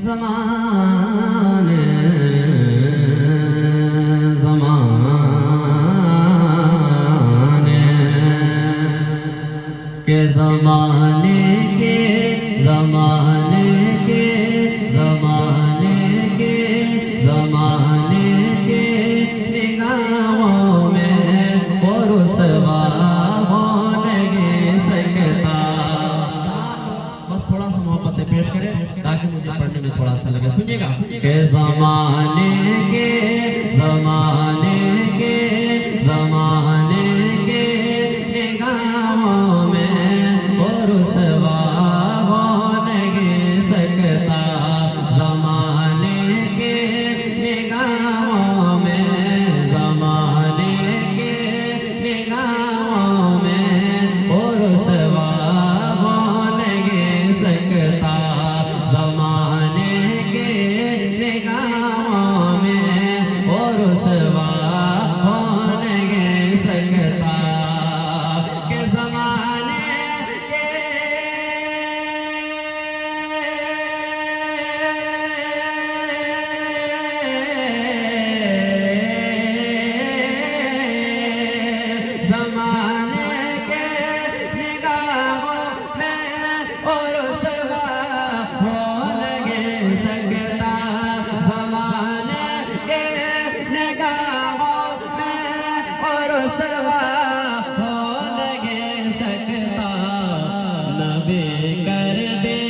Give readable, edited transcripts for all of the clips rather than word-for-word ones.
ज़माने ज़माने के ज़माने के ज़माने के ज़माने के ज़माने के निगाहों में वो रुसवा हो नहीं सकता। बस थोड़ा सा मोहब्बत से पेश करें ताकि मुझे पढ़ने में थोड़ा सा लगे। सुनिएगा के ज़माने के ज़माने के ज़माने के निगाहों में वो रुसवा हो नहीं सकता। ज़माने के निगाहों में ज़माने के निगाहों में वो रुसवा हो नहीं सकता। ज़माने के निगाहों में वो रुसवा हो नहीं सकता। के ज़माने के ज़माने के निगाहों में वो रुसवा हो नहीं सकता। ज़माने के निगाहों में वो रुसवा हो नहीं सकता। नबी कर दे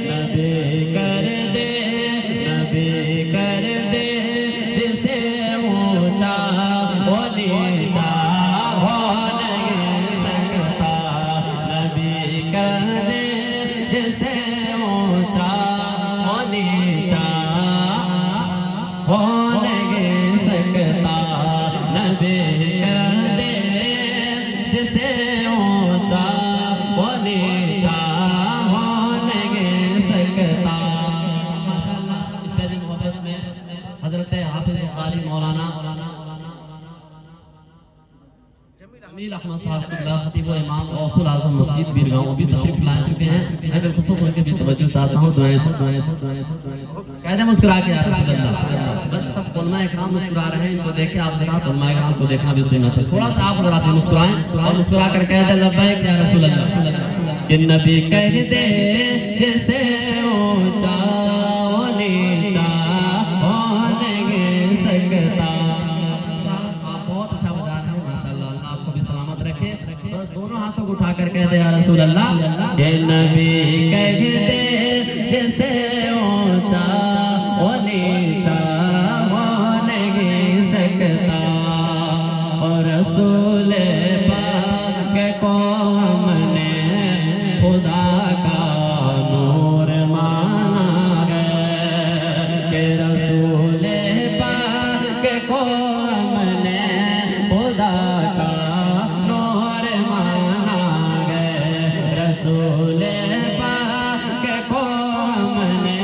नबी कर दे नबी कर दे जिसे ऊंचा वो नीचा हो नहीं सकता। नबी कर दे जिसे ऊंचा वो नीचा हो नहीं सकता। नबी कर दे जिसे ऊंचा वो नीचा हो नहीं सकता। माशाअल्लाह इस तेरी मोहब्बत में हजरत हाफिज क़ारी मौलाना जमील अहमद साहब खतीब व इमाम गौसुल आज़म मस्जिद बीरगांव भी तशरीफ ला चुके हैं। मैं बिलखुसूस उनके भी तवज्जो चाहता हूँ। दुआएं कहते मुस्कुरा के या रसूल अल्लाह। बस सब उलमा इकराम मुस्कुरा रहे हैं, इनको देखे आप जरा उलमा इकराम को देखना भी सुन्नत है। थोड़ा सा आप जरा मुस्कुराएं और मुस्कुरा कर कहते लब्बैक या रसूल अल्लाह। कि नबी कह दे जैसे ऊंचा वो नीचा हो नहीं सकता। आप बहुत अच्छा बजा रहे हैं माशाअल्लाह, अल्लाह आपको भी सलामत रखे। बस दोनों हाथों को उठा कर कहते या रसूल अल्लाह। ये नबी कह दे जैसे ऊंचा वो नीचा हो नहीं सकता। और रसूल पाक को हमने खुदा का नूर माना है। कि रसूल पाक को हमने खुदा का नूर माना है। रसूल पाक को हमने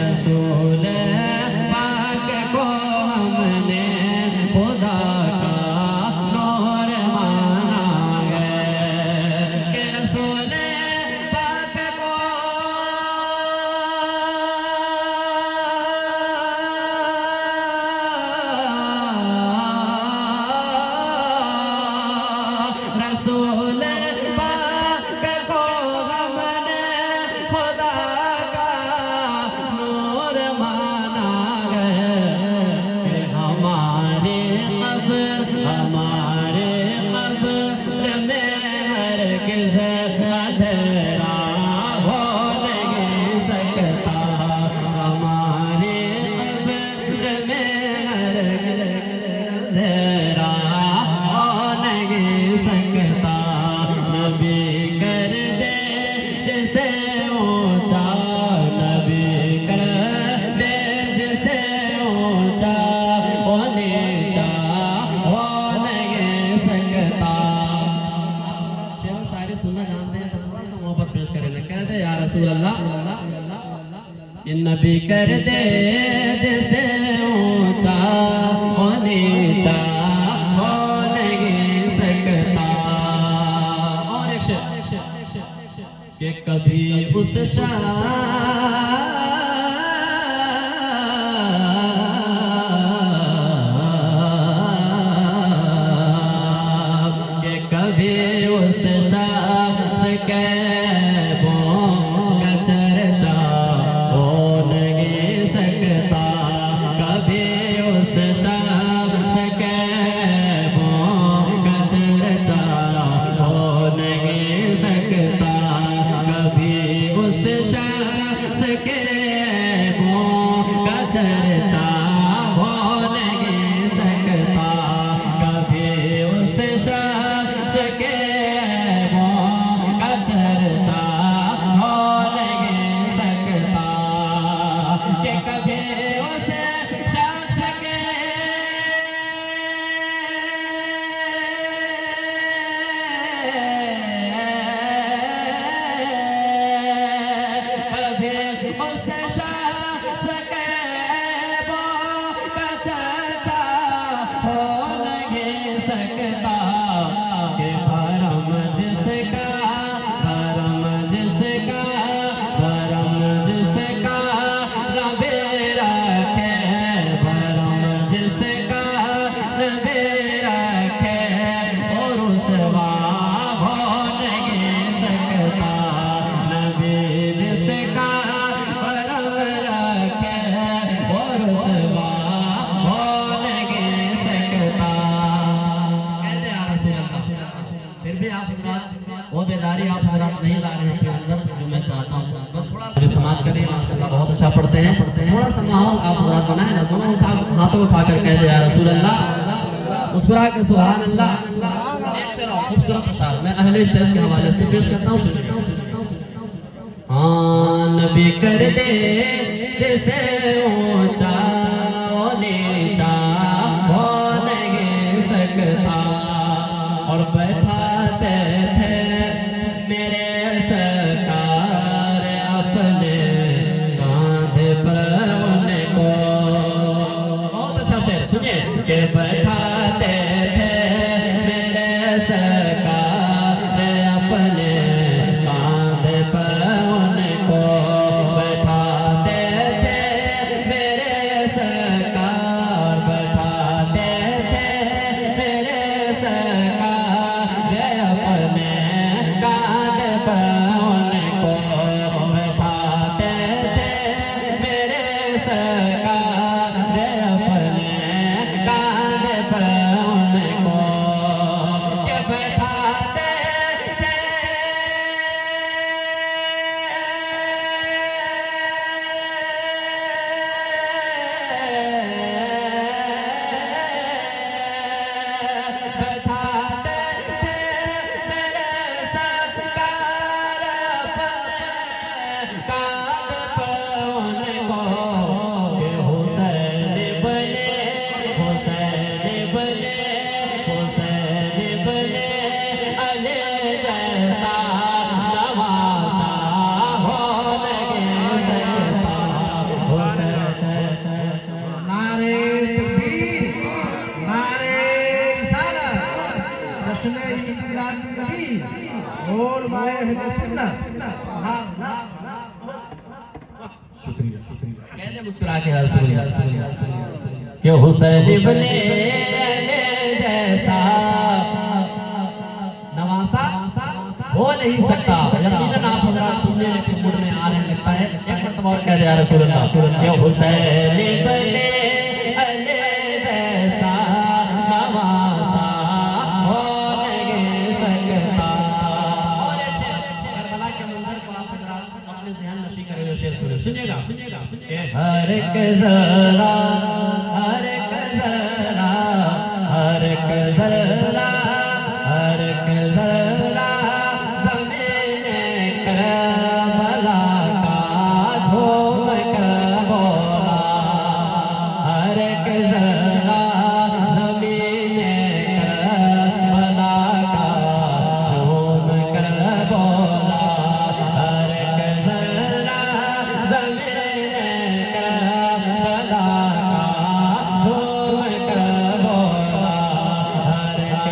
रसूल पाक को हमने खुदा का नूर माना है। कि रसूल पाक को रसूल पाक को हमने खुदा का नूर माना है। कि हमारे कब्र में हरगिज़ अंधेरा हो नहीं सकता। हमारे कब्र में हरगिज़ अंधेरा हो नहीं सकता। नबी कर दे जैसे ऊंचा नबी कर दे जैसे ऊंचा वो नीचा हो नहीं सकता। शेर व शायरी सुनना जानते हैं तो थोड़ा सा मोहब्बत पेश करें। कहते या रसूल अल्लाह। कि नबी कर दे जैसे ऊंचा वो नीचा हो नहीं सकता। और एक शेर कि कभी उस शायर के ऐबों का चर्चा हो नहीं सकता, कभी उस शख्स के ऐबों का चर्चा हो नहीं सकता, कि कभी उस शख्स के वो बेदारी आप हजरात नहीं ला रहे हैं अपने अंदर, जो मैं चाहता हूँ बस थोड़ा सा समाज करिए। माशाल्लाह बहुत अच्छा पढ़ते हैं, थोड़ा सा माहौल आप हजरात बनाए ना, दोनों हाथों उठा कर कह दे या रसूल अल्लाह, मुस्कुरा के सुभान अल्लाह। एक शेर और खूबसूरत अशार मैं अहले स्टेज के हवाले से पेश करता हूँ, सुनिए। हाँ नबी कर दे जैसे ऊंचा वो नीचा हो नहीं सकता, और बैठाते थे मेरे सरकार अपने कांधे पर उनको। बहुत अच्छा शेर सुनिए, के बैठाते थे मेरे सरकार अपने कांधे पर उनको, बैठाते थे मेरे सरकार, बैठाते थे मेरे सरकार अपने कांधे पर उनको, बैठाते थे मेरे सरकार अपने कांधे पर उनको, के बैठाते थे कहते मुस्कुरा के कि हुसैन बने जैसा नवासा हो नहीं सकता। यकीनन आप हज़रात सुनने के मूड में आ रहे हैं, लगता है एक मरतबा और कह दे या रसूल अल्लाह, कि हुसैन बने जैसा नवासा हो नहीं सकता। और ऐसे करबला के मंजर को आप हज़रात अपने ज़हन नशी करें, जो शेर सुनिएगा, हर एक ज़रा हर एक ज़रा हर एक ज़रा हर एक ज़रा ज़मीने करबला का झूम कर बोला, हर एक ज़रा ज़मीने करबला का झूम कर बोला, हर एक ज़रा ज़मीने करबला का झूम कर बोला, हर एक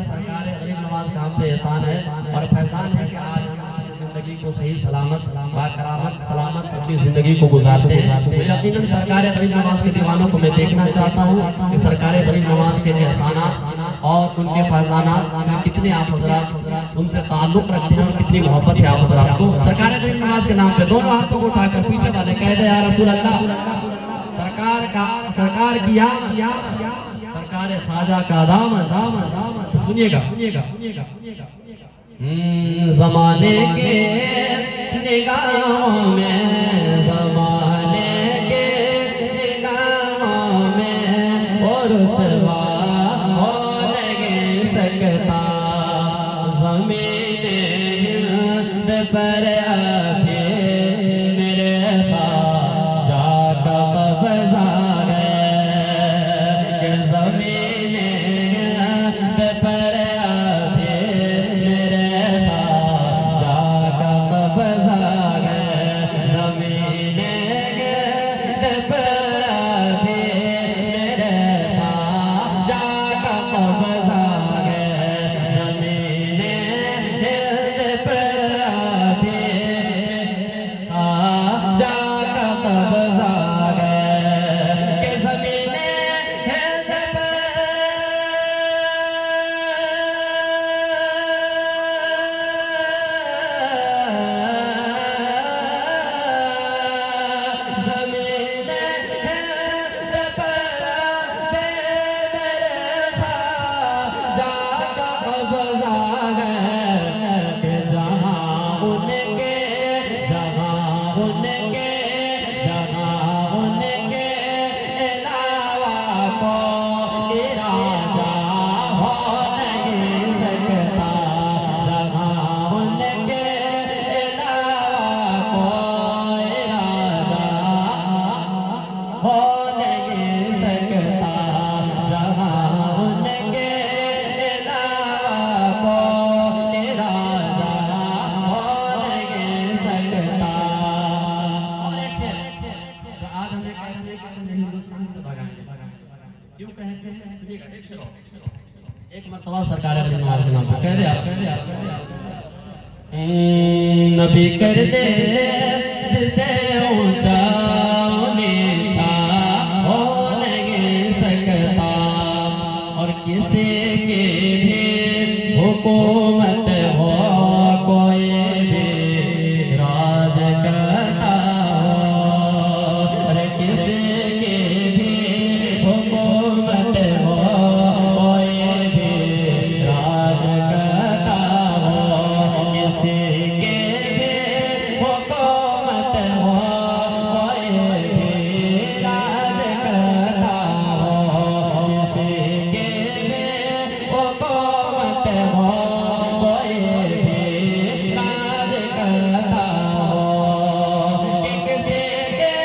सरकार गरीब नवाज का हम पे एहसान है और फैसान है कि आज हम अपनी जिंदगी को सही सलामत बाकरामत सलामत अपनी जिंदगी को गुजारते हैं। यकीनन सरकार गरीब नवाज के दीवानों को मैं देखना चाहता हूँ कि सरकार गरीब नवाज के एहसानात और उनके फैजानात से कितने आप हजरात उनसे ताल्लुक रखते हैं और कितनी मोहब्बत है आप हजरात को। सरकार गरीब नवाज के नाम पे दोनों हाथों को उठाकर पीछे वाले कह दे या रसूल अल्लाह, सरकार की सरकार ख्वाजा का दामन। सुनिएगा ज़माने के निगाहों में, ज़माने के निगाहों में और रुसवा हो नहीं सकता ज़मीने हिंद पर अभी मेरे ख्वाजा का कब्ज़ा है कि ज़मीने हिंद पर अभी मेरे ख्वाजा का कब्ज़ा है। ज़मीने हिंद पर अभी मेरे ख्वाजा का कब्ज़ा है। ज़मीने हिंद पर अभी ख्वाजा का कब्ज़ा है कि ज़मीने हिंद ज़मीने हिंद पर मेरे ख्वाजा का कब्ज़ा है कि जहाँ उनके अलावा कोई राजा हो नहीं सकता। जहाँ उनके अलावा कोई राजा हो नहीं सकता। जहाँ उनके अलावा कोई राजा हो नहीं सकता। और एक शेर जो आज हमें कहते हैं कि तुम हिंदुस्तान से भगाएंगे, क्यों कहते हैं? सुनिएगा एक शेर एक मर्तबा सरकार गरीब नवाज के नाम पे कह दे आप नबी कर दे जिसे ऊंचा नीचा हो नहीं सकता और किसी की भी हुकूमत हो कोई भी राज करता हो और किसी की भी हुकूमत हो कोई भी राज करता हो। किसी के भी हुकूमत हो कोई भी राज करता हो। किसी के भी हुकूमत हो कोई भी राज करता हो कि किसी के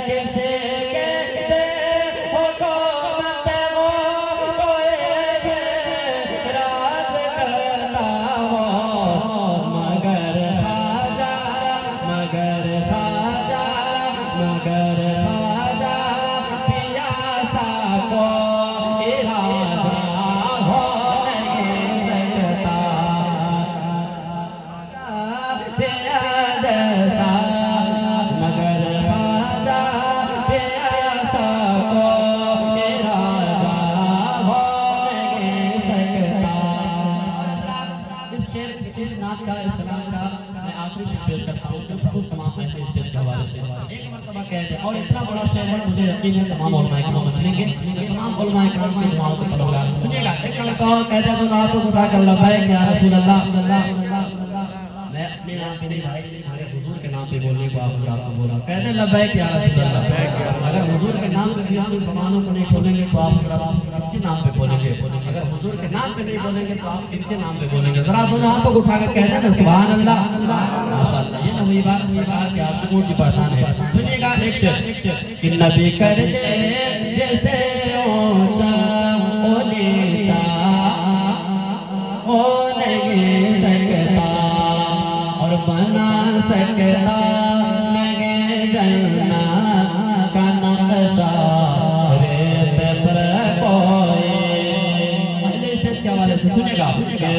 किसी के हुकूमत हो कोई भी राज करता हो मगर ख्वाजा पियासा को राजा हो नहीं सकता। जैसा मगर ख्वाजा प्यासा को राजा हो नहीं सकता। इस शेर इस नात का इस कलाम का मैं आखिरी शेर पेश करता हूँ खुसूस तमाम महफिल स्टेज के हवाले से एक मरतबा कह दे और इतना बड़ा शेर है मुझे यकीन है तमाम उलमा इकराम समझेंगे तमाम उलमा इकराम की दुआओं के तलबगार। सुनिएगा एक मरतबा कह दे दोनों हाथों को उठाकर लब्बैक या रसूल अल्लाह। मैं अपने नाम पे नहीं भाई मेरे हुजूर के नाम पे बोलने को आपको बोला कहते लब्बैक या रसूल अल्लाह। अगर हुजूर के नाम पे भी आप इन ज़बानों को नहीं खोलेंगे तो आप किसके नाम पे बोलेंगे? अगर हुजूर के नाम पे नहीं बोलेंगे तो आप किसके नाम पे बोलेंगे? जरा दोनों हाथों को उठाकर कहते हैं ना सुभान अल्लाह माशाअल्लाह। ये ना वही बात सरकार के आशिकों की पहचान है। सुनिएगा एक शेर कि नबी कर दे जैसे ऊंचा ओ नीचा हो नहीं सकता के